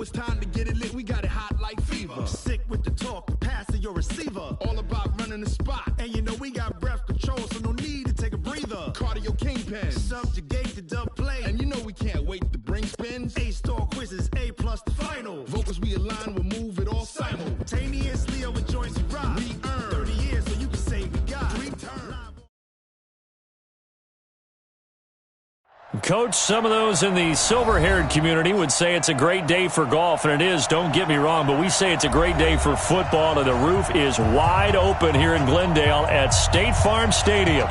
it's time to get it lit. We got it hot like fever. I'm sick with the talk, the pass to your receiver. All about running the spot. And you know we got breath control, so no need to take a breather. Cardio kingpin. Subjugate the dub play. And you know we can't wait to bring spins. A-star quizzes, A+ the final. Vocals we align, we'll move it all simultaneously over joints we rock. We earn 30 years so you can say we got 3 turns. Coach, some of those in the silver-haired community would say it's a great day for golf, and it is, don't get me wrong, but we say it's a great day for football, and the roof is wide open here in Glendale at State Farm Stadium.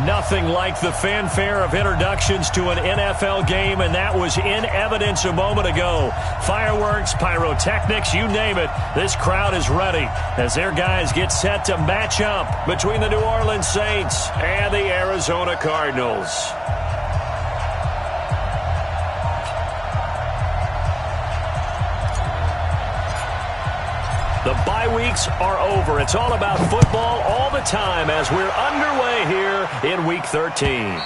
Nothing like the fanfare of introductions to an NFL game, and that was in evidence a moment ago. Fireworks, pyrotechnics, you name it, this crowd is ready as their guys get set to match up between the New Orleans Saints and the Arizona Cardinals. The bye weeks are over. It's all about football all the time as we're underway here in Week 13.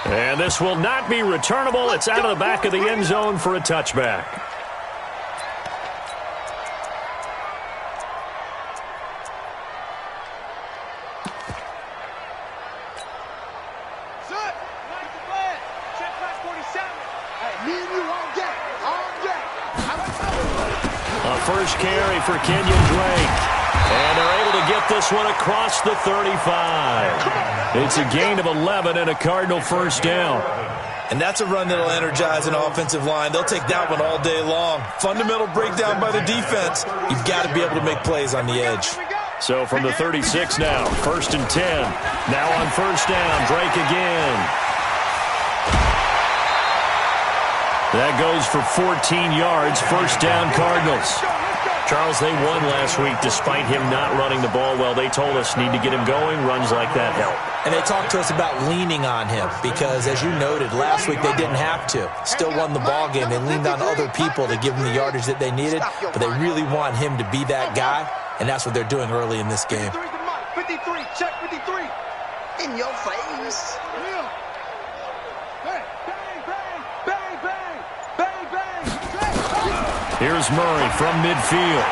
And this will not be returnable. It's out of the back of the end zone for a touchback. First carry for Kenyon Drake. And they're able to get this one across the 35. It's a gain of 11 and a Cardinal first down. And that's a run that'll energize an offensive line. They'll take that one all day long. Fundamental breakdown by the defense. You've got to be able to make plays on the edge. So from the 36 now, 1st and 10. Now on first down, Drake again. That goes for 14 yards, first down Cardinals. Charles, they won last week despite him not running the ball well. They told us need to get him going. Runs like that help. And they talked to us about leaning on him because, as you noted, last week they didn't have to. Still won the ball game. They leaned on other people to give them the yardage that they needed, but they really want him to be that guy, and that's what they're doing early in this game. 53, check 53. In your face. Here's Murray from midfield.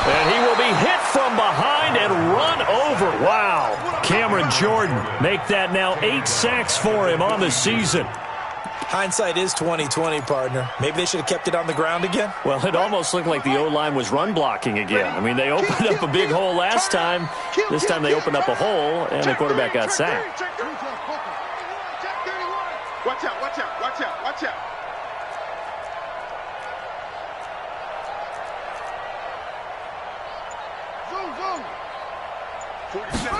And he will be hit from behind and run over. Wow. Cameron Jordan make that now 8 sacks for him on the season. Hindsight is 20/20, partner. Maybe they should have kept it on the ground again. Well, it almost looked like the O-line was run blocking again. I mean, they opened up a big hole last time. This time they opened up a hole, and the quarterback got sacked. Watch out, watch out, watch out, watch out. Zoom. 47.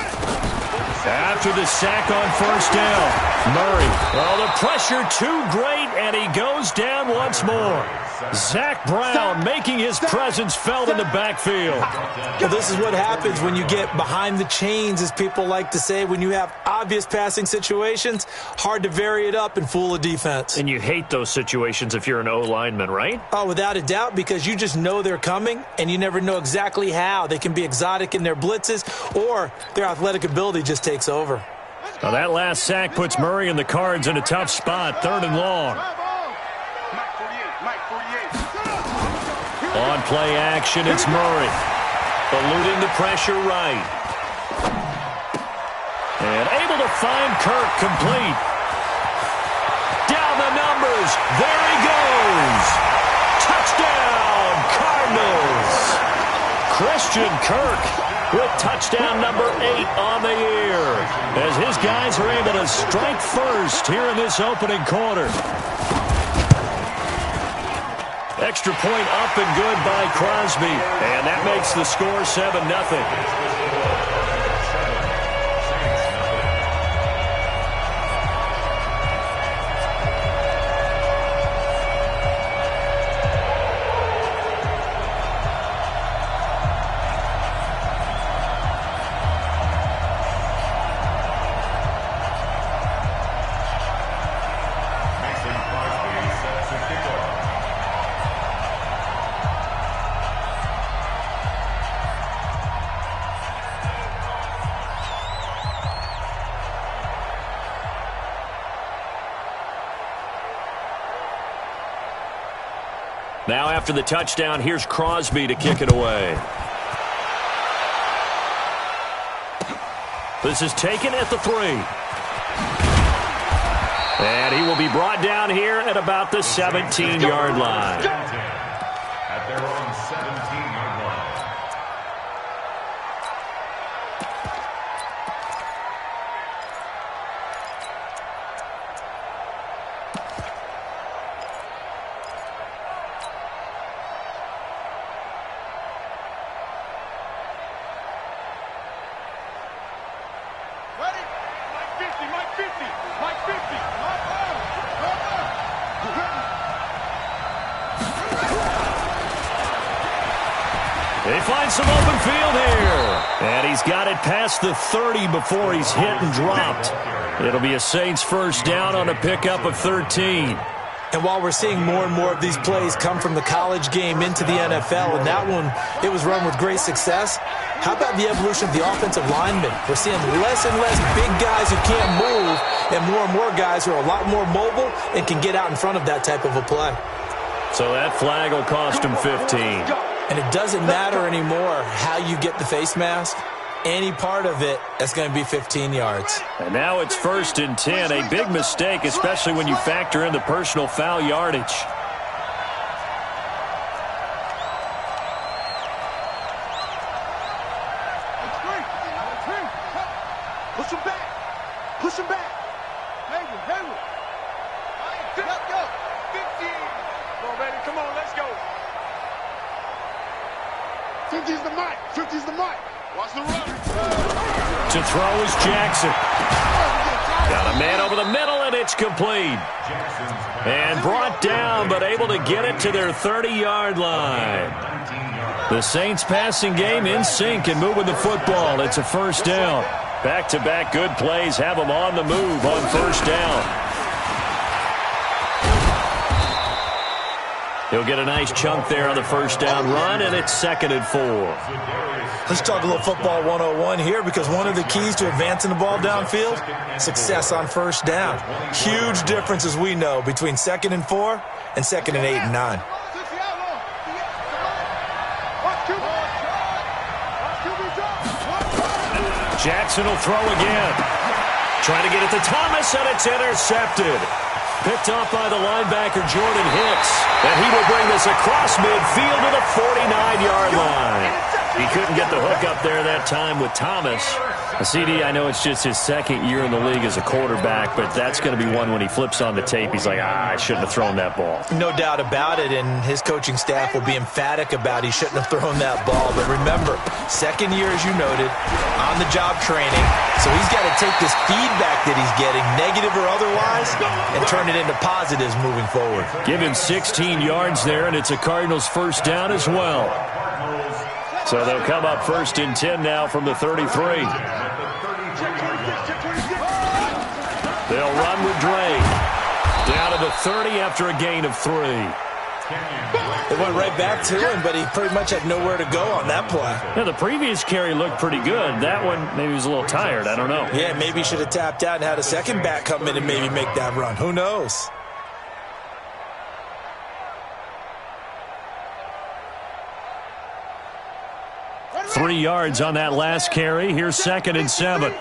After the sack on first down, Murray. Well, the pressure too great, and he goes down once more. Zach Brown making his presence felt in the backfield. Well, this is what happens when you get behind the chains, as people like to say. When you have obvious passing situations, hard to vary it up and fool a defense. And you hate those situations if you're an O-lineman, right? Oh, without a doubt, because you just know they're coming, and you never know exactly how. They can be exotic in their blitzes, or their athletic ability just takes over. Now that last sack puts Murray and the Cards in a tough spot, 3rd and long. On play action, it's Murray. Eluding the pressure right. And able to find Kirk complete. Down the numbers. There he goes. Touchdown, Cardinals. Christian Kirk with touchdown number 8 on the year. As his guys are able to strike first here in this opening quarter. Extra point up and good by Crosby. And that makes the score 7-0. Now after the touchdown, here's Crosby to kick it away. This is taken at the 3. And he will be brought down here at about the 17-yard line. At their own 17-yard line. They find some open field here. And he's got it past the 30 before he's hit and dropped. It'll be a Saints first down on a pickup of 13. And while we're seeing more and more of these plays come from the college game into the NFL, and that one, it was run with great success, how about the evolution of the offensive linemen? We're seeing less and less big guys who can't move and more guys who are a lot more mobile and can get out in front of that type of a play. So that flag will cost him 15. And it doesn't matter anymore how you get the face mask. Any part of it, that's going to be 15 yards. And now it's 1st and 10. A big mistake, especially when you factor in the personal foul yardage. Push him back. Push him back. Hayward. Let's go. 15. Come on, baby. Come on, let's go. 50's the mic. 50's the mic. Watch the run. To throw is Jackson. Got a man over the middle, and it's complete. And brought down, but able to get it to their 30-yard line. The Saints passing game in sync and moving the football. It's a first down. Back-to-back good plays have them on the move on first down. He'll get a nice chunk there on the first down run, and it's 2nd and 4. Let's talk a little football 101 here, because one of the keys to advancing the ball downfield, success on first down. Huge difference, as we know, between 2nd and 4 and 2nd and 8 and 9. Jackson will throw again. Trying to get it to Thomas, and it's intercepted. Picked off by the linebacker, Jordan Hicks. And he will bring this across midfield to the 49-yard line. He couldn't get the hook up there that time with Thomas. CD, I know it's just his 2nd year in the league as a quarterback, but that's going to be one when he flips on the tape. He's like, I shouldn't have thrown that ball. No doubt about it, and his coaching staff will be emphatic about he shouldn't have thrown that ball. But remember, 2nd year, as you noted, on-the-job training. So he's got to take this feedback that he's getting, negative or otherwise, and turn it into positives moving forward. Give him 16 yards there, and it's a Cardinals first down as well. So they'll come up 1st and 10 now from the 33. They'll run with Dre. Down to the 30 after a gain of 3. They went right back to him, but he pretty much had nowhere to go on that play. Yeah, the previous carry looked pretty good. That one, maybe he was a little tired. I don't know. Yeah, maybe he should have tapped out and had a second back come in and maybe make that run. Who knows? Three yards on that last carry. Here's 2nd and 7.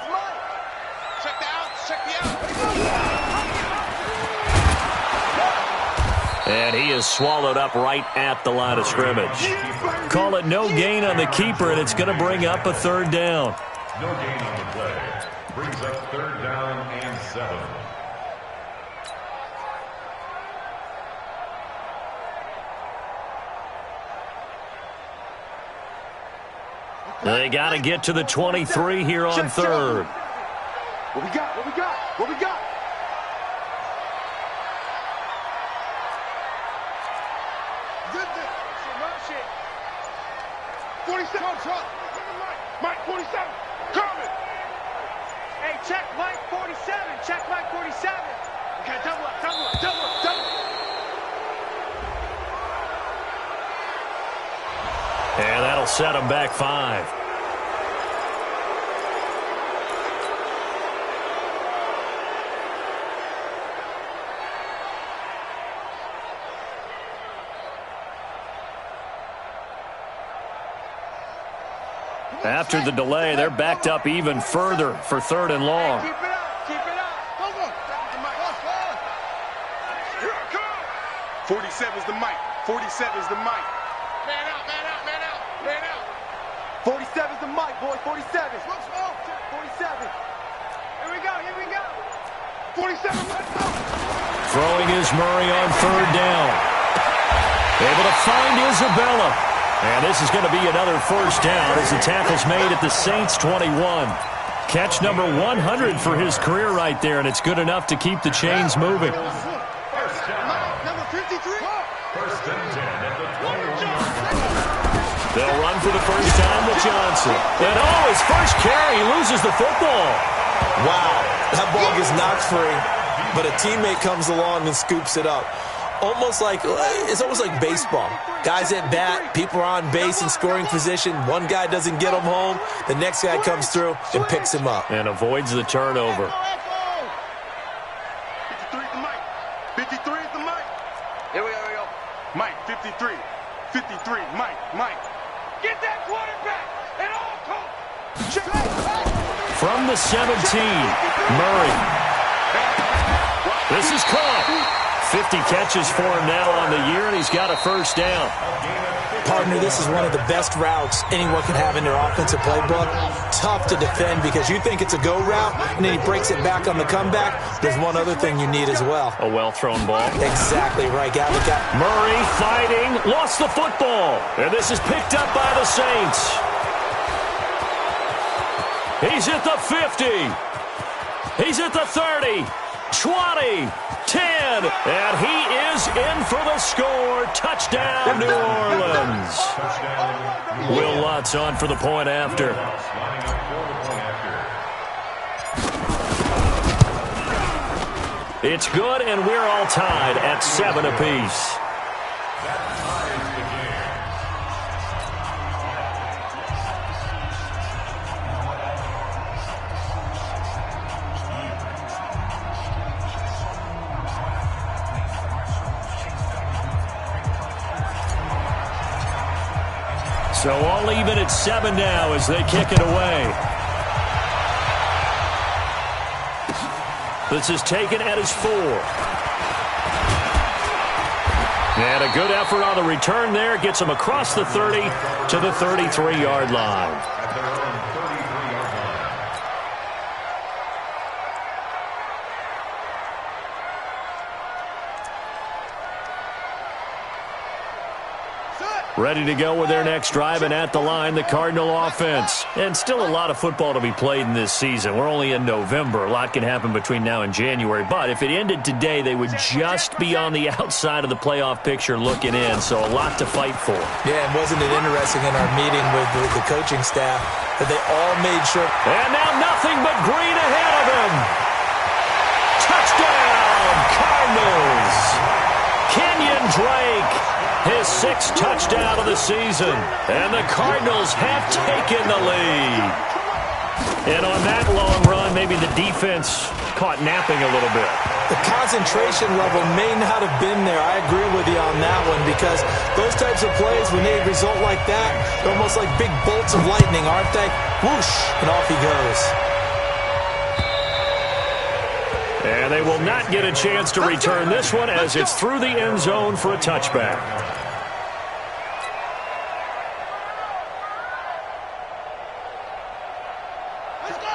And he is swallowed up right at the line of scrimmage. Call it no gain on the keeper, and it's going to bring up a 3rd down. No gain on the play. Brings up 3rd down and 7. They got to get to the 23 here on 3rd. What we got? What we got? What we got? Good thing. Shit. 47. Mike 47. Coming. Hey, check Mike 47. Check Mike 47. Okay, double up. And that'll set him back 5. After the delay, they're backed up even further for 3rd and long. Keep it up. Keep it up. Go, go. 47's the mic. 47's the mic. Man out, man out, man out, man out. 47's the mic, boys. 47. Smoke, smoke. 47. Here we go, here we go. 47, let's go. Throwing is Murray on 3rd down. Able to find Isabella. And this is going to be another 1st down as the tackle's made at the Saints 21. Catch number 100 for his career right there, and it's good enough to keep the chains moving. Number 53. First and 10 at the 21-yard line. They'll run for the first time with Johnson. And his first carry, he loses the football. Wow, that ball gets knocked free, but a teammate comes along and scoops it up. It's almost like baseball. Guys at bat, people are on base in scoring position. One guy doesn't get him home. The next guy comes through and picks him up. And avoids the turnover. 53 is the mic. 53 is the mic. Here we go. Mike, 53. 53, Mike. Get that quarterback and all coach. From the 17, Murray. This is caught. 50 catches for him now on the year, and he's got a 1st down. Partner, this is one of the best routes anyone can have in their offensive playbook. Tough to defend because you think it's a go route, and then he breaks it back on the comeback. There's one other thing you need as well. A well-thrown ball. Exactly right, Gavin. Murray fighting, lost the football, and this is picked up by the Saints. He's at the 50. He's at the 30, 20, 10, and he is in for the score. Touchdown, New Orleans. Will Lutz on for the point after. It's good, and we're all tied at 7 apiece. So all even at 7 now as they kick it away. This is taken at his 4. And a good effort on the return there. Gets him across the 30 to the 33-yard line. At their own 33-yard line. Ready to go with their next drive, and at the line, the Cardinal offense. And still a lot of football to be played in this season. We're only in November. A lot can happen between now and January. But if it ended today, they would just be on the outside of the playoff picture looking in. So a lot to fight for. Yeah, and wasn't it interesting in our meeting with the coaching staff that they all made sure. And now nothing but green ahead of him. Touchdown, Cardinals. Kenyon Drake. His 6th touchdown of the season. And the Cardinals have taken the lead. And on that long run, maybe the defense caught napping a little bit. The concentration level may not have been there. I agree with you on that one because those types of plays, when they result like that, they're almost like big bolts of lightning, aren't they? Whoosh, and off he goes. And they will not get a chance to return this one as it's through the end zone for a touchback.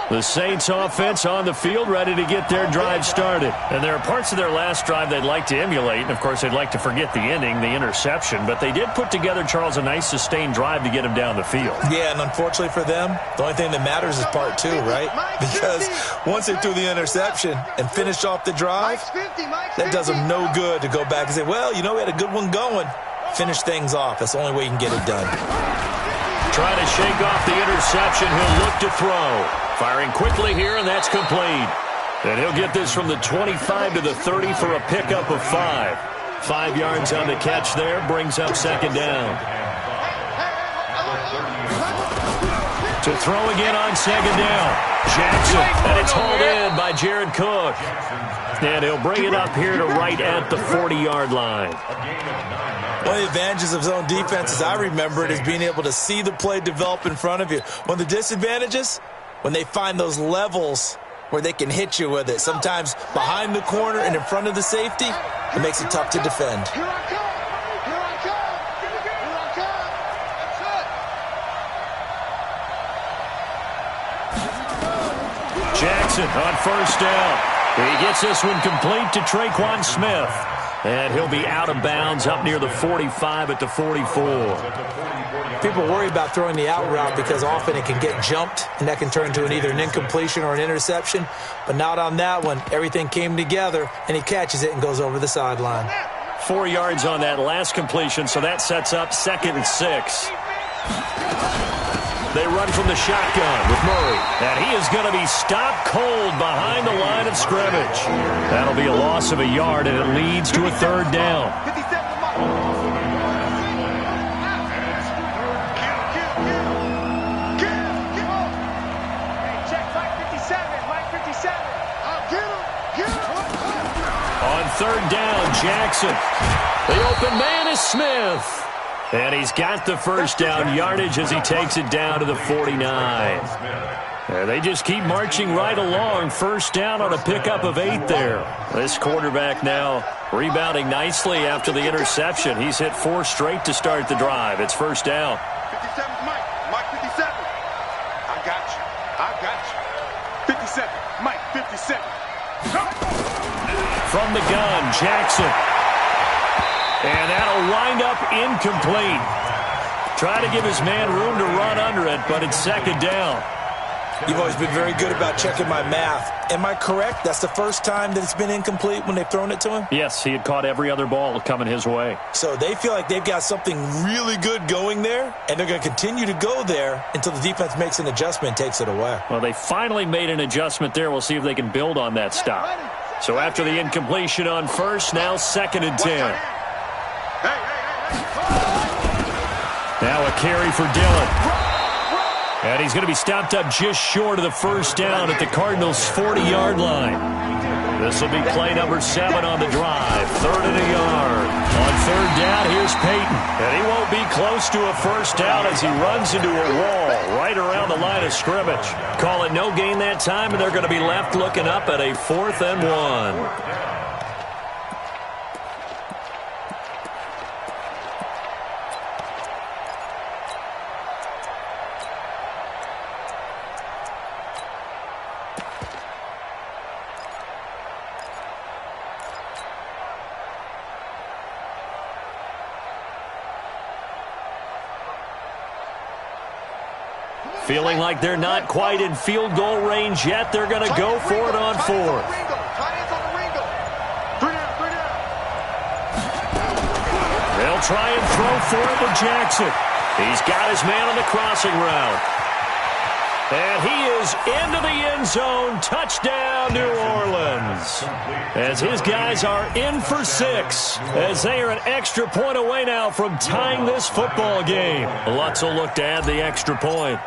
The Saints offense on the field, ready to get their drive started. And there are parts of their last drive they'd like to emulate. And, of course, they'd like to forget the ending, the interception. But they did put together, Charles, a nice sustained drive to get him down the field. Yeah, and unfortunately for them, the only thing that matters is part 2, right? Because once they threw the interception and finished off the drive, that does them no good to go back and say, well, you know, we had a good one going. Finish things off. That's the only way you can get it done. Trying to shake off the interception. He'll look to throw. Firing quickly here, and that's complete. And he'll get this from the 25 to the 30 for a pickup of 5. 5 yards on the catch there, brings up 2nd down. To throw again on second down. Jackson, and it's hauled in by Jared Cook. And he'll bring it up here to right at the 40-yard line. One of the advantages of zone defense, as I remember it, is being able to see the play develop in front of you. One of the disadvantages, when they find those levels where they can hit you with it, sometimes behind the corner and in front of the safety, it makes it tough to defend. Here I come. Here I come. Here I come. That's it. Jackson on first down. He gets this one complete to Traquan Smith. And he'll be out of bounds up near the 45 at the 44. People worry about throwing the out route because often it can get jumped, and that can turn into either an incompletion or an interception. But not on that one. Everything came together, and he catches it and goes over the sideline. 4 yards on that last completion, so that sets up 2nd and 6. They run from the shotgun with Murray. And he is going to be stopped cold behind the line of scrimmage. That'll be a loss of a yard, and it leads to a 3rd down. 57 On 3rd down, Jackson. The open man is Smith. And he's got the first down yardage as he takes it down to the 49. And they just keep marching right along. First down on a pickup of 8 there. This quarterback now rebounding nicely after the interception. He's hit 4 straight to start the drive. It's first down. 57, Mike. Mike 57. I got you. I got you. 57. Mike 57. From the gun, Jackson. And that'll wind up incomplete. Try to give his man room to run under it, but it's 2nd down. You've always been very good about checking my math. Am I correct? That's the first time that it's been incomplete when they've thrown it to him? Yes, he had caught every other ball coming his way. So they feel like they've got something really good going there, and they're going to continue to go there until the defense makes an adjustment and takes it away. Well, they finally made an adjustment there. We'll see if they can build on that stop. So after the incompletion on first, now 2nd and 10. Now a carry for Dillon. And he's going to be stopped up just short of the first down at the Cardinals' 40-yard line. This will be play number 7 on the drive. 3rd and a yard. On 3rd down, here's Peyton. And he won't be close to a first down as he runs into a wall right around the line of scrimmage. Call it no gain that time, and they're going to be left looking up at a 4th and 1. Feeling like they're not quite in field goal range yet. They're going to go for it on 4th. They'll try and throw for it with Jackson. He's got his man on the crossing route. And he is into the end zone. Touchdown, New Orleans. As his guys are in for 6. As they are an extra point away now from tying this football game. Lutz will look to add the extra point.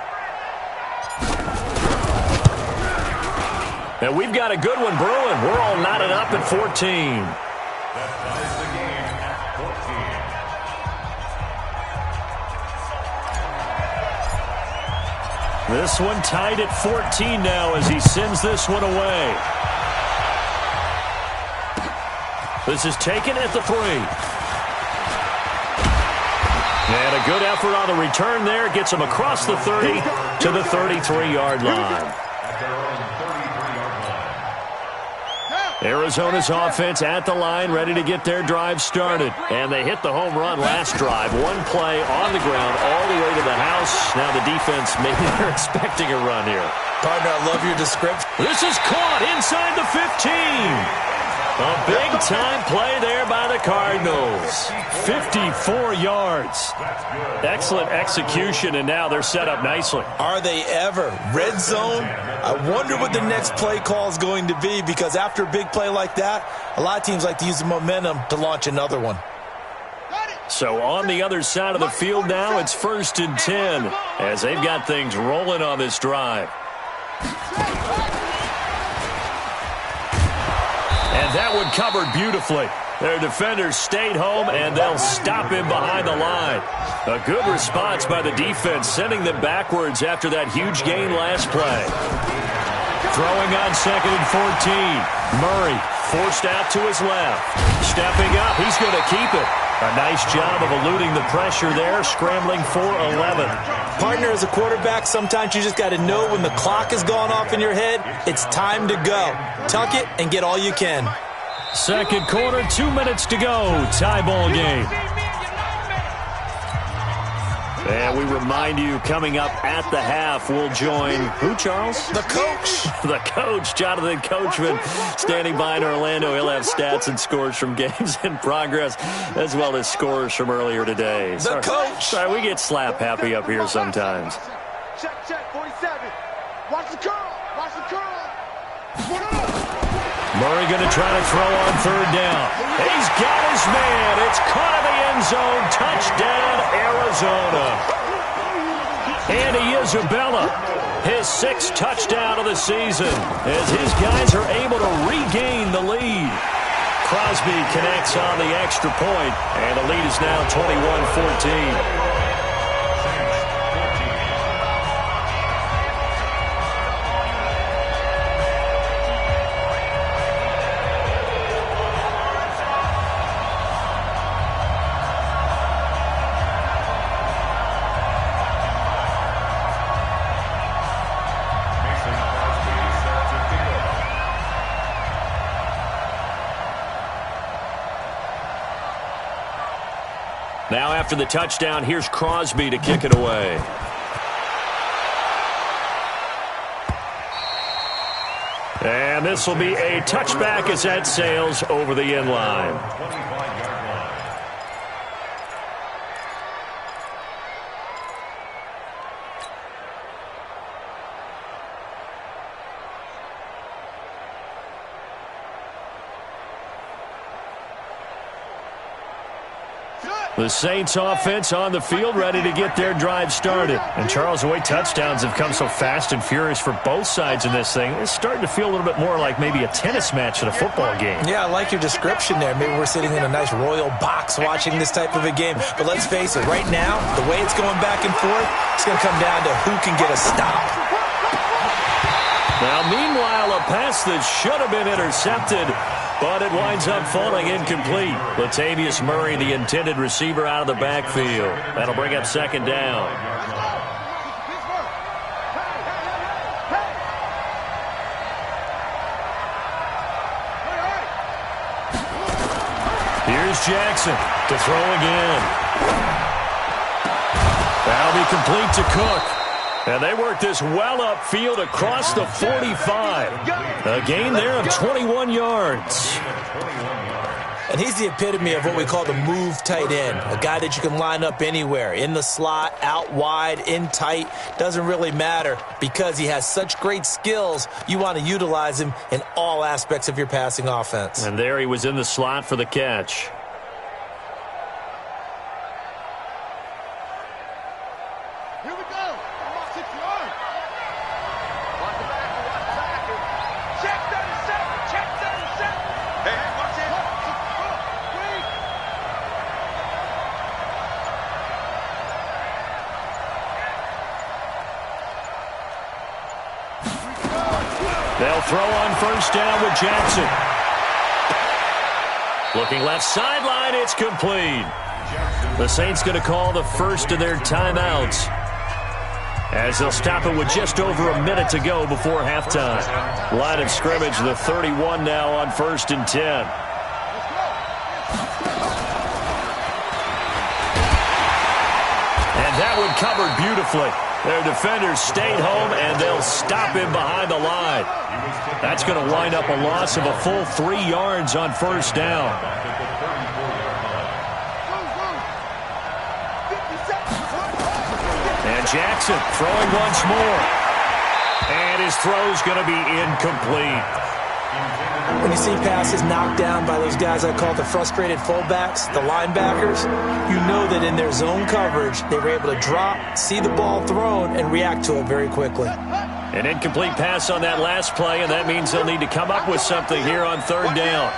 And we've got a good one brewing. We're all knotted up at 14. That ties the game at 14. This one tied at 14 now as he sends this one away. This is taken at the 3. And a good effort on the return there. Gets him across the 30 to the 33-yard line. Arizona's offense at the line, ready to get their drive started. And they hit the home run last drive. One play on the ground all the way to the house. Now the defense, maybe they're expecting a run here. Partner, I love your description. This is caught inside the 15. A big-time play there by the Cardinals. 54 yards. Excellent execution, and now they're set up nicely. Are they ever? Red zone? I wonder what the next play call is going to be, because after a big play like that, a lot of teams like to use the momentum to launch another one. Got it. So on the other side of the field now, it's 1st and 10 as they've got things rolling on this drive. And that one covered beautifully. Their defenders stayed home, and they'll stop him behind the line. A good response by the defense, sending them backwards after that huge gain last play. Throwing on 2nd and 14. Murray forced out to his left. Stepping up, he's going to keep it. A nice job of eluding the pressure there, scrambling for 11. Partner, as a quarterback, sometimes you just got to know when the clock has gone off in your head, it's time to go. Tuck it and get all you can. Second quarter, 2 minutes to go. Tie ball game. And we remind you, coming up at the half, we'll join who, Charles? The coach. The coach, Jonathan Coachman, standing by in Orlando. He'll have stats and scores from games in progress, as well as scores from earlier today. The coach. Sorry, we get slap happy up here sometimes. Check, 47. Watch the curl. Watch the curl. Murray going to try to throw on 3rd down. He's got his man. It's caught in the end zone. Touchdown, Arizona. Andy Isabella, his 6th touchdown of the season, as his guys are able to regain the lead. Crosby connects on the extra point, and the lead is now 21-14. Now after the touchdown, here's Crosby to kick it away. And this will be a touchback as that sails over the end line. 25-yard line. The Saints offense on the field, ready to get their drive started. And Charles, the way touchdowns have come so fast and furious for both sides in this thing, it's starting to feel a little bit more like maybe a tennis match at a football game. Yeah, I like your description there. Maybe we're sitting in a nice royal box watching this type of a game. But let's face it, right now, the way it's going back and forth, it's going to come down to who can get a stop. Now, meanwhile, a pass that should have been intercepted, but it winds up falling incomplete. Latavius Murray, the intended receiver, out of the backfield. That'll bring up 2nd down. Here's Jackson to throw again. That'll be complete to Cook. And they work this well upfield across the 45. A gain there of 21 yards. And he's the epitome of what we call the move tight end. A guy that you can line up anywhere. In the slot, out wide, in tight. Doesn't really matter because he has such great skills. You want to utilize him in all aspects of your passing offense. And there he was in the slot for the catch. They'll throw on 1st down with Jackson. Looking left sideline, it's complete. The Saints going to call the first of their timeouts, as they'll stop it with just over a minute to go before halftime. Line of scrimmage, the 31 now on 1st and 10. And that one covered beautifully. Their defenders stayed home, and they'll stop him behind the line. That's going to wind up a loss of a full 3 yards on 1st down. And Jackson throwing once more. And his throw's going to be incomplete. When you see passes knocked down by those guys I call the frustrated fullbacks, the linebackers, you know that in their zone coverage, they were able to drop, see the ball thrown, and react to it very quickly. An incomplete pass on that last play, and that means they'll need to come up with something here on third down.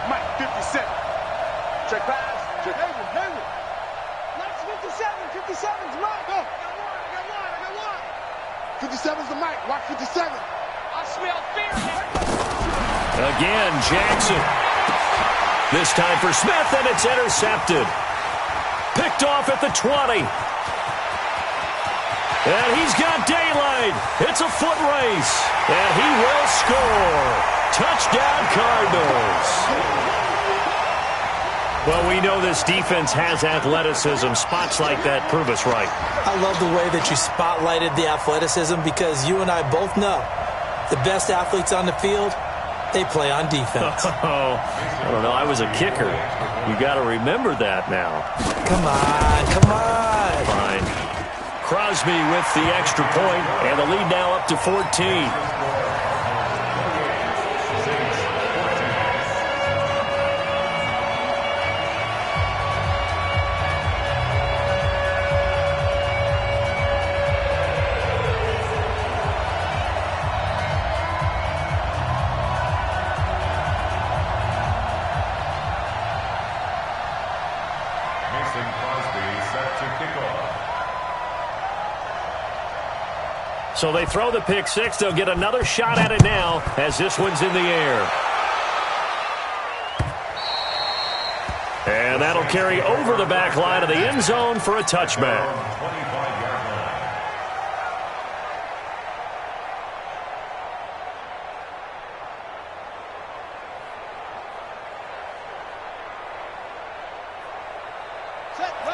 Mike, 57. Check pass. Check. Hayward. 57's Mike. Go. I got one. 57's the Mike. Watch 57. I smell fear. Again, Jackson. This time for Smith, and it's intercepted. Picked off at the 20. And he's got daylight. It's a foot race. And he will score. Touchdown, Cardinals. Well, we know this defense has athleticism. Spots like that prove us right. I love the way that you spotlighted the athleticism because you and I both know the best athletes on the field, they play on defense. Oh, I don't know. I was a kicker. You got to remember that now. Come on. Fine. Crosby with the extra point, and the lead now up to 14. So they throw the pick six. They'll get another shot at it now as this one's in the air. And that'll carry over the back line of the end zone for a touchback.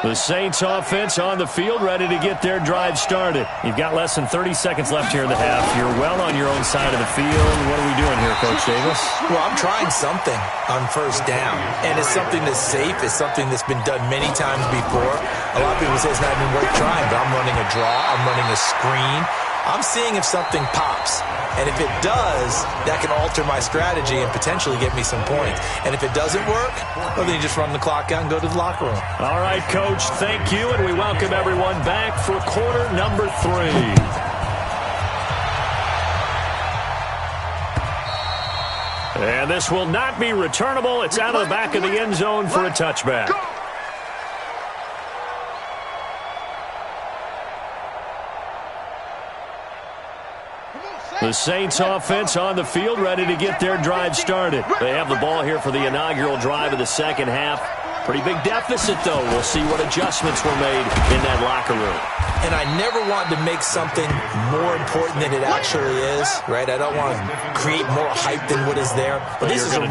The Saints offense on the field, ready to get their drive started. You've got less than 30 seconds left here in the half. You're well on your own side of the field. What are we doing here, Coach Davis? Well, I'm trying something on first down, and it's something that's safe. It's something that's been done many times before. A lot of people say it's not even worth trying, but I'm running a draw. I'm running a screen. I'm seeing if something pops. And if it does, that can alter my strategy and potentially get me some points. And if it doesn't work, well, then you just run the clock out and go to the locker room. All right, Coach, thank you, and we welcome everyone back for quarter number 3. And this will not be returnable. It's out of the back of the end zone for a touchback. The Saints offense on the field, ready to get their drive started. They have the ball here for the inaugural drive of the second half. Pretty big deficit, though. We'll see what adjustments were made in that locker room. And I never want to make something more important than it actually is, right? I don't want to create more hype than what is there. But this is I'm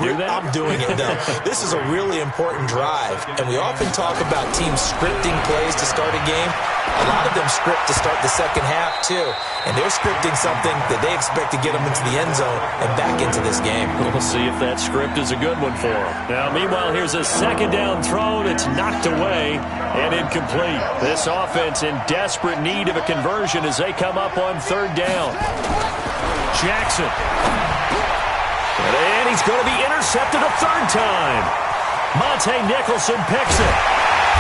doing it, though. This is a really important drive. And we often talk about teams scripting plays to start a game. A lot of them script to start the second half, too. And they're scripting something that they expect to get them into the end zone and back into this game. We'll see if that script is a good one for them. Now, meanwhile, here's a second down throw that's knocked away and incomplete. This offense in desperate need of a conversion as they come up on third down. Jackson. And he's going to be intercepted a third time. Monte Nicholson picks it.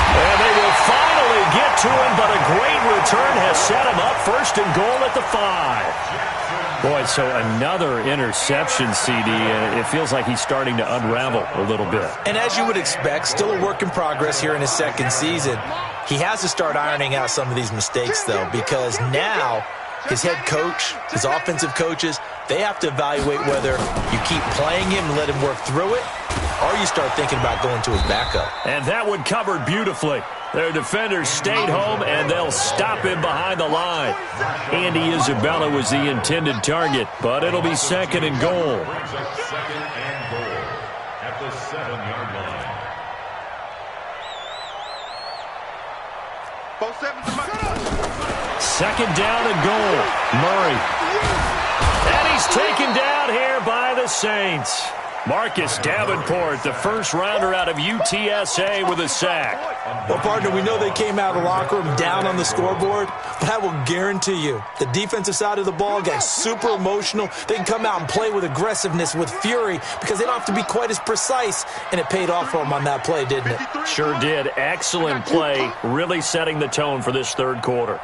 And they will finally get to him, but a great return has set him up first and goal at the 5. Boy, so another interception, CD. It feels like he's starting to unravel a little bit. And as you would expect, still a work in progress here in his second season. He has to start ironing out some of these mistakes, though, because now his head coach, his offensive coaches, they have to evaluate whether you keep playing him and let him work through it, or you start thinking about going to his backup. And that one covered beautifully. Their defenders stayed home, and they'll stop him behind the line. Andy Isabella was the intended target, but it'll be second and goal. Second and goal at the 7-yard line. Second down and goal. Murray. And he's taken down here by the Saints. Marcus Davenport, the first rounder out of UTSA with a sack. Well, partner, we know they came out of the locker room down on the scoreboard, but I will guarantee you the defensive side of the ball got super emotional. They can come out and play with aggressiveness, with fury, because they don't have to be quite as precise, and it paid off for them on that play, didn't it? Sure did. Excellent play, really setting the tone for this third quarter.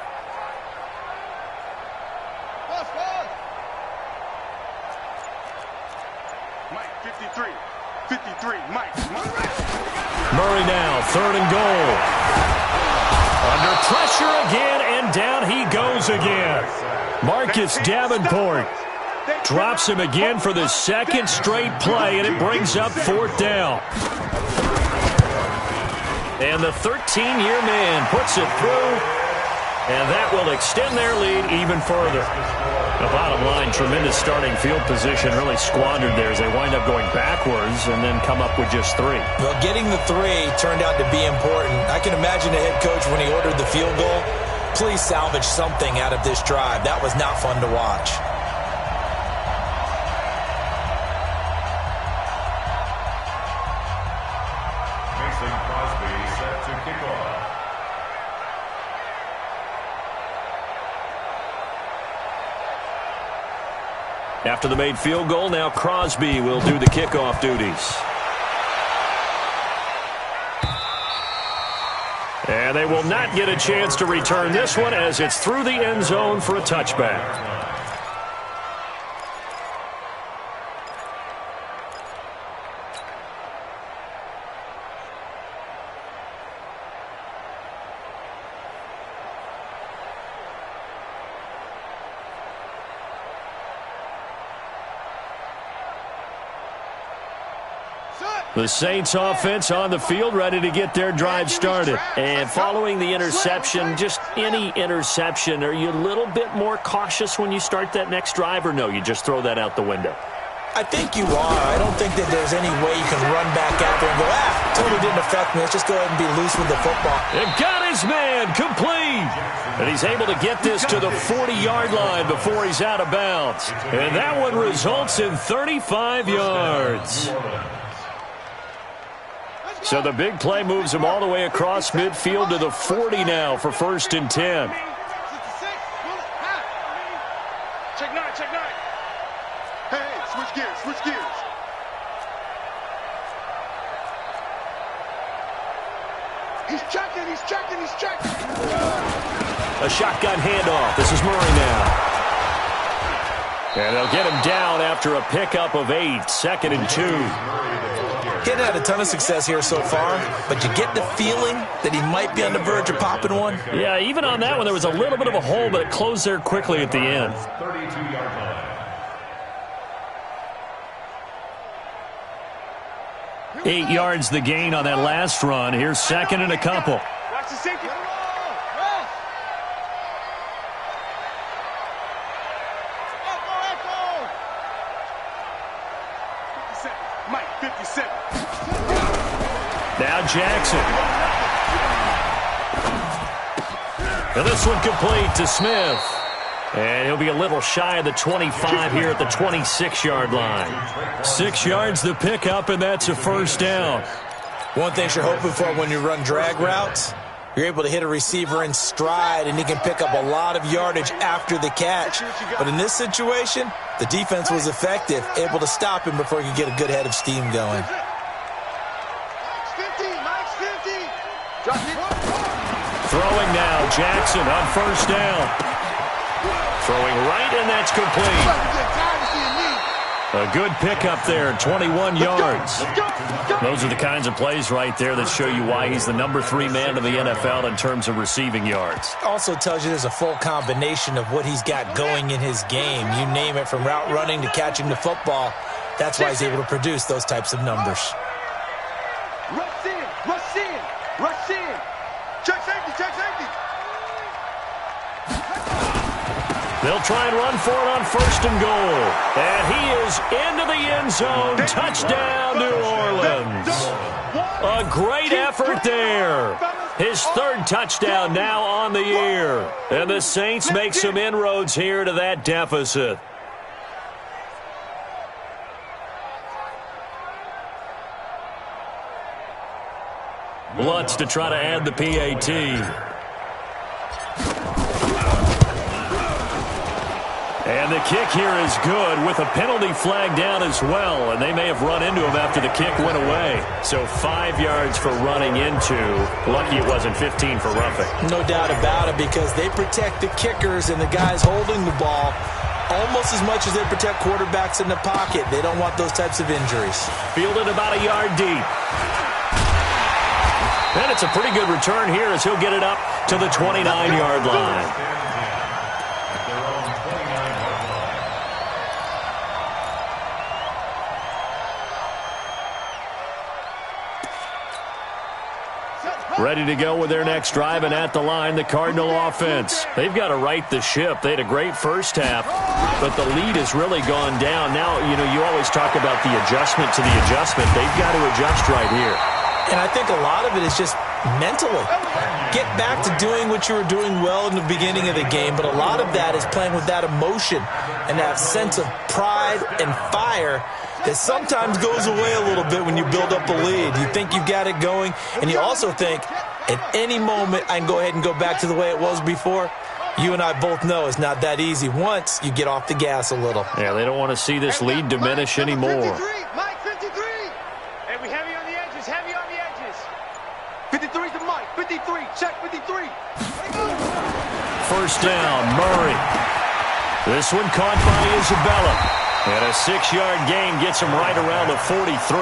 Mike, 53, Mike. Murray now, 3rd and goal. Under pressure again, and down he goes again. Marcus Davenport drops him again for the second straight play, and it brings up 4th down. And the 13-year man puts it through, and that will extend their lead even further. The bottom line, tremendous starting field position, really squandered there as they wind up going backwards and then come up with just 3. Well, getting the 3 turned out to be important. I can imagine the head coach when he ordered the field goal, please salvage something out of this drive. That was not fun to watch. Mason Crosby set to kick off. After the made field goal, now Crosby will do the kickoff duties. And they will not get a chance to return this one as it's through the end zone for a touchback. The Saints offense on the field, ready to get their drive started. And following the interception, just any interception, are you a little bit more cautious when you start that next drive, or no, you just throw that out the window? I think you are. I don't think that there's any way you can run back out there and go, totally didn't affect me. Let's just go ahead and be loose with the football. And got his man complete. And he's able to get this to the 40-yard line before he's out of bounds. And that one results in 35 yards. So the big play moves him all the way across midfield to the 40 now for 1st and 10. Check 9. Hey, switch gears. He's checking. A shotgun handoff. This is Murray now. And they'll get him down after a pickup of 8, 2nd and 2. Getting had a ton of success here so far, but you get the feeling that he might be on the verge of popping one. Yeah, even on that one, there was a little bit of a hole, but it closed there quickly at the end. 32-yard line. 8 yards the gain on that last run. Here's 2nd and a couple. Watch the safety. Mike, 57. Now Jackson. And this one complete to Smith. And he'll be a little shy of the 25 here at the 26-yard line. 6 yards the pickup, and that's a 1st down. One thing you're hoping for when you run drag routes, you're able to hit a receiver in stride, and he can pick up a lot of yardage after the catch. But in this situation, the defense was effective, able to stop him before he could get a good head of steam going. Throwing now, Jackson on 1st down. Throwing right, and that's complete. A good pickup there, 21 yards. Those are the kinds of plays right there that show you why he's the number 3 man in the NFL in terms of receiving yards. Also tells you there's a full combination of what he's got going in his game. You name it, from route running to catching the football. That's why he's able to produce those types of numbers. Rush in. Check safety. They'll try and run for it on 1st and goal. And he is into the end zone. Touchdown, New Orleans. A great effort there. His 3rd touchdown now on the year. And the Saints make some inroads here to that deficit. Lutz to try to add the PAT. And the kick here is good with a penalty flag down as well. And they may have run into him after the kick went away. So 5 yards for running into. Lucky it wasn't 15 for roughing. No doubt about it, because they protect the kickers and the guys holding the ball almost as much as they protect quarterbacks in the pocket. They don't want those types of injuries. Fielded about a yard deep. And it's a pretty good return here as he'll get it up to the 29-yard line. Ready to go with their next drive, and at the line, the Cardinal offense. They've got to right the ship. They had a great first half, but the lead has really gone down. Now, you always talk about the adjustment to the adjustment. They've got to adjust right here. And I think a lot of it is just mentally. Get back to doing what you were doing well in the beginning of the game, but a lot of that is playing with that emotion and that sense of pride and fire that sometimes goes away a little bit when you build up a lead. You think you've got it going, and you also think at any moment I can go ahead and go back to the way it was before. You and I both know it's not that easy once you get off the gas a little. Yeah, they don't want to see this lead diminish anymore. Mike, 53. Hey, we heavy on the edges, heavy on the edges. 53 to Mike, 53, check 53. First down, Murray. This one caught by Isabella. And a 6-yard gain gets him right around the 43.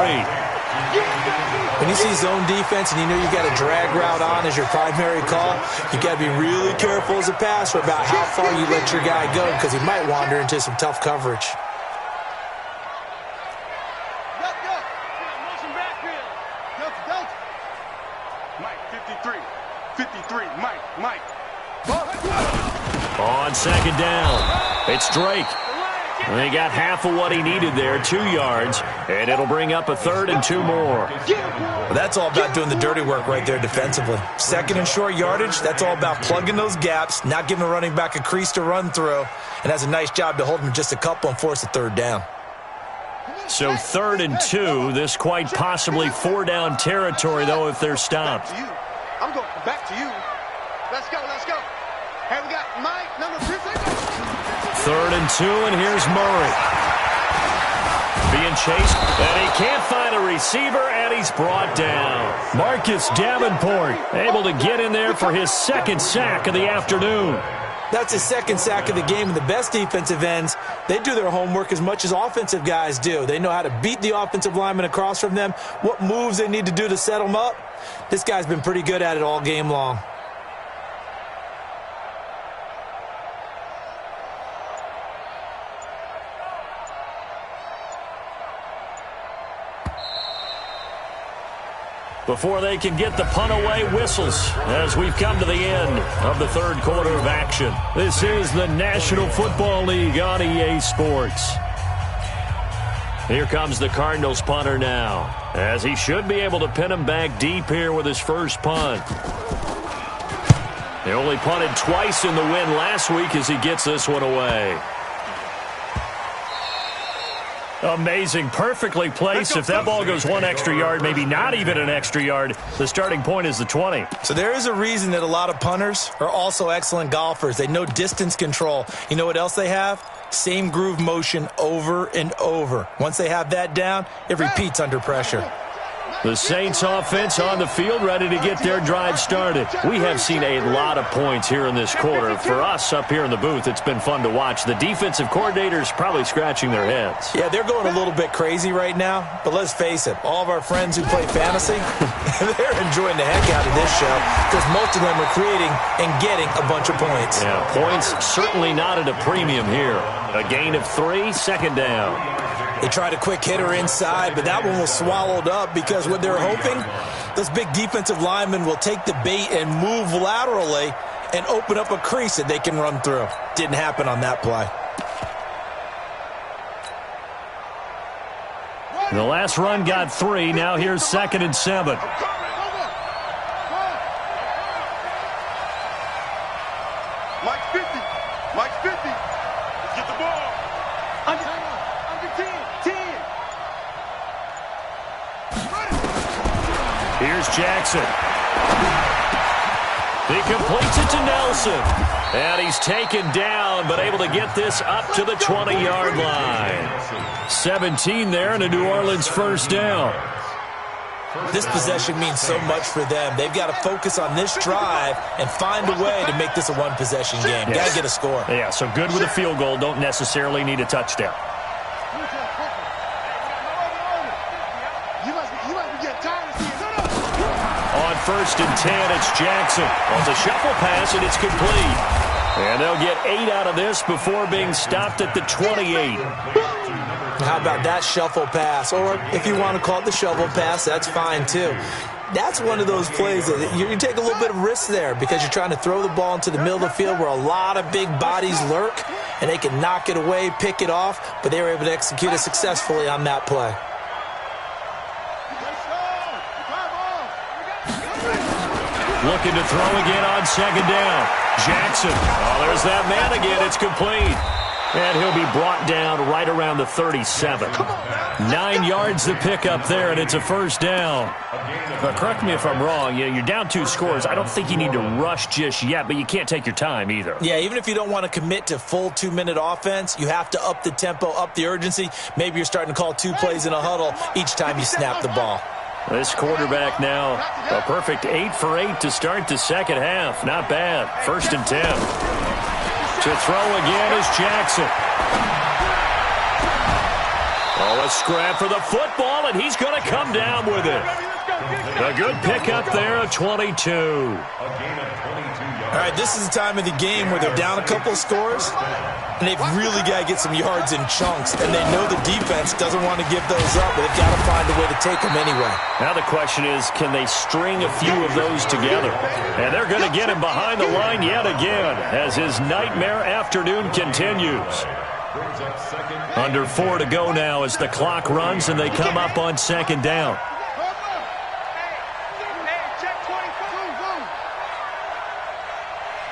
When you see zone defense and you know you got a drag route on as your primary call, you got to be really careful as a passer about how far you let your guy go, because he might wander into some tough coverage. Mike, 53, Mike. On second down, it's Drake. And he got half of what he needed there, 2 yards, and it'll bring up a 3rd and 2 more. Well, that's all about doing the dirty work right there defensively. Second and short yardage, that's all about plugging those gaps, not giving the running back a crease to run through, and has a nice job to hold him just a couple and force a 3rd down. So 3rd and 2, this quite possibly 4-down territory, though, if they're stopped. I'm going back to you. Let's go. Hey, we got Mike, number 2. 3rd and 2, and here's Murray. Being chased, and he can't find a receiver, and he's brought down. Marcus Davenport able to get in there for his 2nd sack of the afternoon. That's his 2nd sack of the game, and the best defensive ends, they do their homework as much as offensive guys do. They know how to beat the offensive lineman across from them, what moves they need to do to set them up. This guy's been pretty good at it all game long. Before they can get the punt away, whistles as we've come to the end of the 3rd quarter of action. This is the National Football League on EA Sports. Here comes the Cardinals punter now, as he should be able to pin him back deep here with his first punt. He only punted twice in the win last week as he gets this one away. Amazing. Perfectly placed. If that ball goes 1 extra yard, maybe not even an extra yard, the starting point is the 20. So there is a reason that a lot of punters are also excellent golfers. They know distance control. You know what else they have? Same groove motion over and over. Once they have that down, it repeats under pressure. The Saints offense on the field, ready to get their drive started. We have seen a lot of points here in this quarter. For us up here in the booth, it's been fun to watch. The defensive coordinators probably scratching their heads. Yeah, they're going a little bit crazy right now, but let's face it, all of our friends who play fantasy, they're enjoying the heck out of this show because most of them are creating and getting a bunch of points. Yeah, points certainly not at a premium here. A gain of 3, 2nd down. They tried a quick hitter inside, but that one was swallowed up because what they're hoping, those big defensive linemen will take the bait and move laterally and open up a crease that they can run through. Didn't happen on that play. The last run got 3. Now here's 2nd and 7. Mike 50. Mike 50. Let's get the ball. Under 10. Here's Jackson. He completes it to Nelson. And he's taken down, but able to get this up to the 20-yard line. 17 there and a New Orleans first down. This possession means so much for them. They've got to focus on this drive and find a way to make this a one-possession game. Yes. Got to get a score. Yeah, so good with a field goal. Don't necessarily need a touchdown. On 1st and 10, it's Jackson. On the shuffle pass, and it's complete. And they'll get 8 out of this before being stopped at the 28. How about that shuffle pass? Or if you want to call it the shovel pass, that's fine too. That's one of those plays that you take a little bit of risk there because you're trying to throw the ball into the middle of the field where a lot of big bodies lurk, and they can knock it away, pick it off, but they were able to execute it successfully on that play. Looking to throw again on 2nd down. Jackson. Oh, there's that man again. It's complete. And he'll be brought down right around the 37. 9 yards to pick up there, and it's a first down. But correct me if I'm wrong. You're down 2 scores. I don't think you need to rush just yet, but you can't take your time either. Yeah, even if you don't want to commit to full 2-minute offense, you have to up the tempo, up the urgency. Maybe you're starting to call 2 plays in a huddle each time you snap the ball. This quarterback now, a perfect 8 for 8 to start the second half. Not bad. 1st and 10. To throw again is Jackson. Oh, a scrap for the football, and he's going to come down with it. A good pickup there of 22. All right, this is the time of the game where they're down a couple of scores, and they've really got to get some yards in chunks, and they know the defense doesn't want to give those up, but they've got to find a way to take them anyway. Now the question is, can they string a few of those together? And they're going to get him behind the line yet again as his nightmare afternoon continues. Under 4 to go now as the clock runs, and they come up on 2nd down.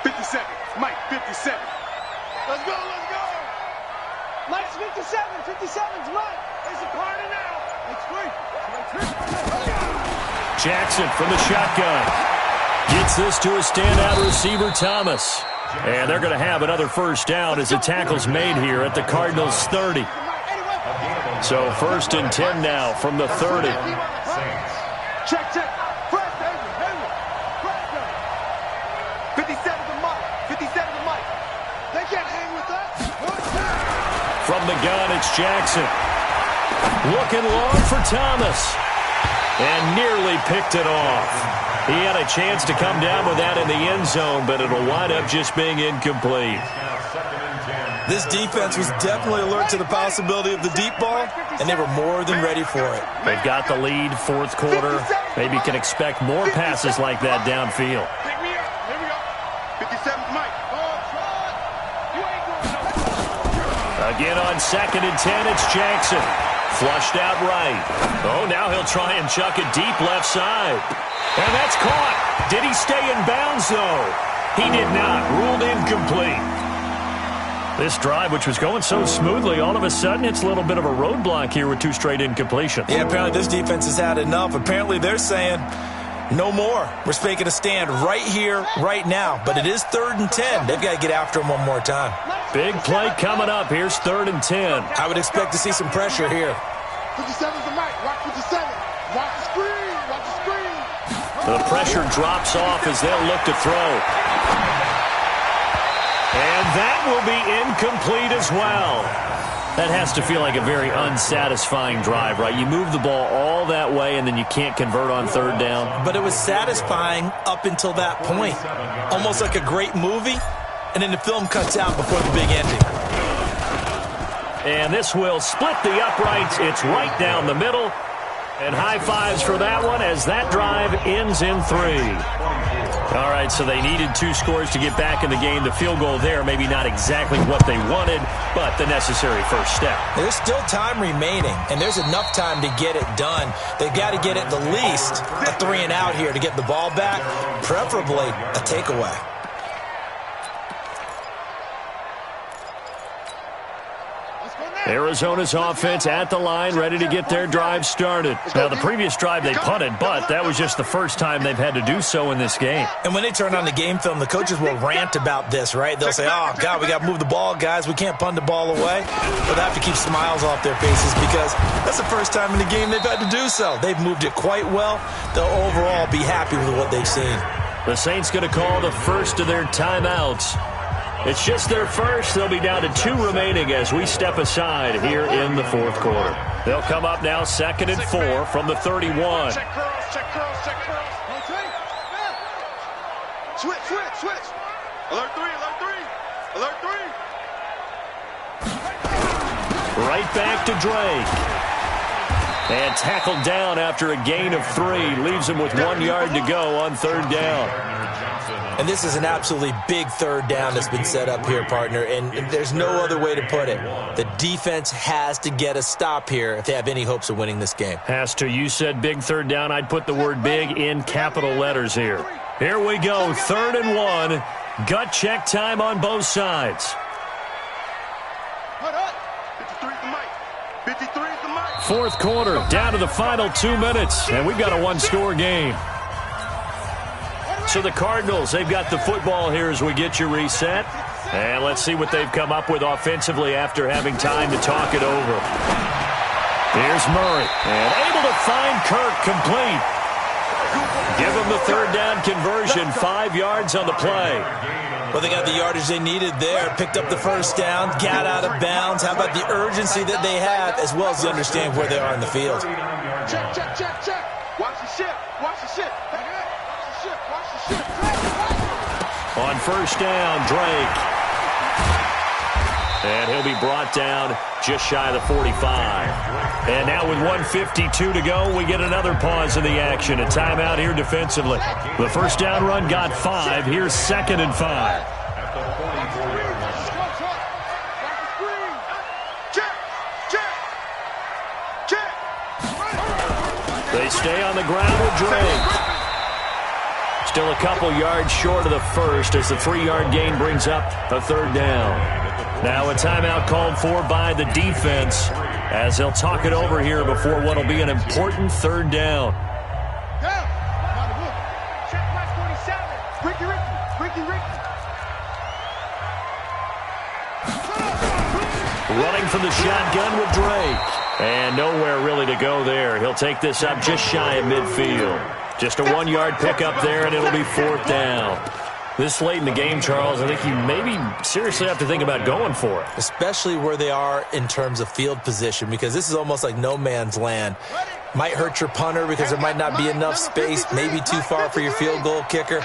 57. Mike, 57. Let's go, let's go. Mike's 57. 57's Mike. It's a party now. It's free. Jackson from the shotgun. Gets this to a standout receiver, Thomas. And they're going to have another first down as the tackle's made here at the Cardinals' 30. So 1st and 10 now from the 30. Check, check. 57 to Mike. 57 to Mike. They can't hang with us. From the gun, it's Jackson. Looking long for Thomas. And nearly picked it off. He had a chance to come down with that in the end zone, but it'll wind up just being incomplete. This defense was definitely alert to the possibility of the deep ball, and they were more than ready for it. They've got the lead, 4th quarter. Maybe you can expect more passes like that downfield. Pick me up. Here we go. 57's Mike. You ain't going Again on 2nd and 10, it's Jackson. Flushed out right. Oh, now he'll try and chuck it deep left side. And that's caught. Did he stay in bounds, though? He did not. Ruled incomplete. This drive, which was going so smoothly, all of a sudden it's a little bit of a roadblock here with 2 straight incompletions. Yeah, apparently this defense has had enough. Apparently they're saying, no more. We're making a stand right here, right now. But it is 3rd and 10. They've got to get after him one more time. Big play coming up. Here's 3rd and 10. I would expect to see some pressure here. 57's the Mike. Watch 57. Watch the screen. Watch the screen. The pressure drops off as they'll look to throw. And that will be incomplete as well. That has to feel like a very unsatisfying drive, right? You move the ball all that way, and then you can't convert on 3rd down. But it was satisfying up until that point. Almost like a great movie, and then the film cuts out before the big ending. And this will split the uprights. It's right down the middle. And high fives for that one as that drive ends in 3. All right, so they needed 2 scores to get back in the game. The field goal there, maybe not exactly what they wanted, but the necessary first step. There's still time remaining, and there's enough time to get it done. They've got to get at the least a 3 and out here to get the ball back, preferably a takeaway. Arizona's offense at the line, ready to get their drive started. Now, the previous drive they punted, but that was just the first time they've had to do so in this game. And when they turn on the game film, the coaches will rant about this, right? They'll say, oh, God, we got to move the ball, guys. We can't punt the ball away. But they have to keep smiles off their faces because that's the first time in the game they've had to do so. They've moved it quite well. They'll overall be happy with what they've seen. The Saints going to call the first of their timeouts. It's just their first. They'll be down to 2 remaining as we step aside here in the fourth quarter. They'll come up now 2nd and 4 from the 31. Check curls, check curls, check curls. Switch, switch, switch. Alert 3, alert 3. Alert 3. Right back to Drake. And tackled down after a gain of 3. Leaves him with 1 yard to go on 3rd down. And this is an absolutely big 3rd down that's been set up here, partner, and there's no other way to put it. The defense has to get a stop here if they have any hopes of winning this game. Has to. You said big 3rd down. I'd put the word big in capital letters here. Here we go, 3rd and 1. Gut check time on both sides. 53 is the mic. 53 is the mic. Fourth quarter, down to the final 2 minutes, and we've got a 1-score game. So the Cardinals, they've got the football here as we get you reset. And let's see what they've come up with offensively after having time to talk it over. Here's Murray, and able to find Kirk complete. Give them the 3rd down conversion, 5 yards on the play. Well, they got the yardage they needed there, picked up the 1st down, got out of bounds. How about the urgency that they have, as well as they understand where they are in the field? Check, check, check, check. Watch the ship, watch the ship. On 1st down, Drake. And he'll be brought down just shy of the 45. And now with 1:52 to go, we get another pause in the action. A timeout here defensively. The 1st down run got 5. Here's 2nd and 5. They stay on the ground with Drake. Still a couple yards short of the 1st as the 3-yard gain brings up a 3rd down. Now a timeout called for by the defense as they'll talk it over here before what will be an important 3rd down. Running from the shotgun with Drake. And nowhere really to go there. He'll take this up just shy of midfield. Just a 1-yard pickup there, and it'll be 4th down. This late in the game, Charles, I think you maybe seriously have to think about going for it. Especially where they are in terms of field position, because this is almost like no man's land. Might hurt your punter because there might not be enough space, maybe too far for your field goal kicker.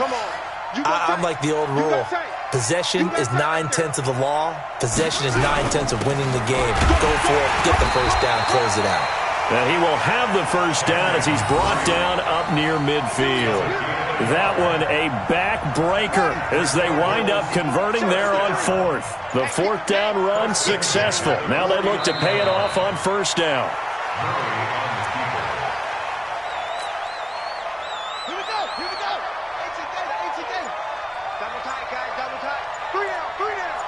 I'm like the old rule. Possession is 9/10 of the law. Possession is 9/10 of winning the game. Go for it, get the 1st down, close it out. And he will have the 1st down as he's brought down up near midfield. That one a backbreaker as they wind up converting there on 4th. The 4th down run successful. Now they look to pay it off on 1st down. Here we go, here we go. It's a game. Double tight, guys, double tight. 3 down, 3 down.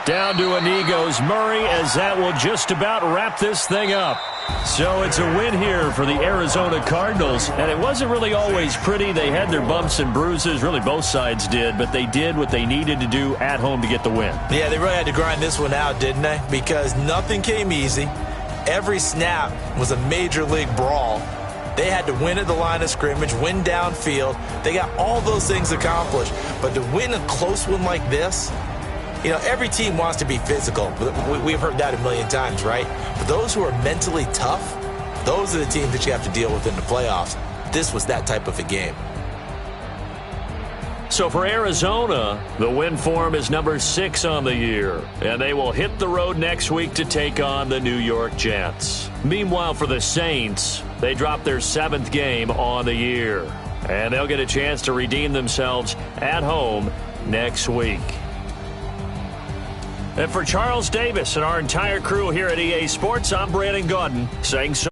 Down to Inigo's Murray as that will just about wrap this thing up. So it's a win here for the Arizona Cardinals, and it wasn't really always pretty. They had their bumps and bruises, really both sides did, but they did what they needed to do at home to get the win. Yeah, they really had to grind this one out, didn't they? Because nothing came easy. Every snap was a major league brawl. They had to win at the line of scrimmage, win downfield. They got all those things accomplished, but to win a close one like this, you know, every team wants to be physical. We've heard that a million times, right? But those who are mentally tough, those are the teams that you have to deal with in the playoffs. This was that type of a game. So for Arizona, the win form is number 6 on the year, and they will hit the road next week to take on the New York Jets. Meanwhile, for the Saints, they dropped their 7th game on the year, and they'll get a chance to redeem themselves at home next week. And for Charles Davis and our entire crew here at EA Sports, I'm Brandon Gaudin saying so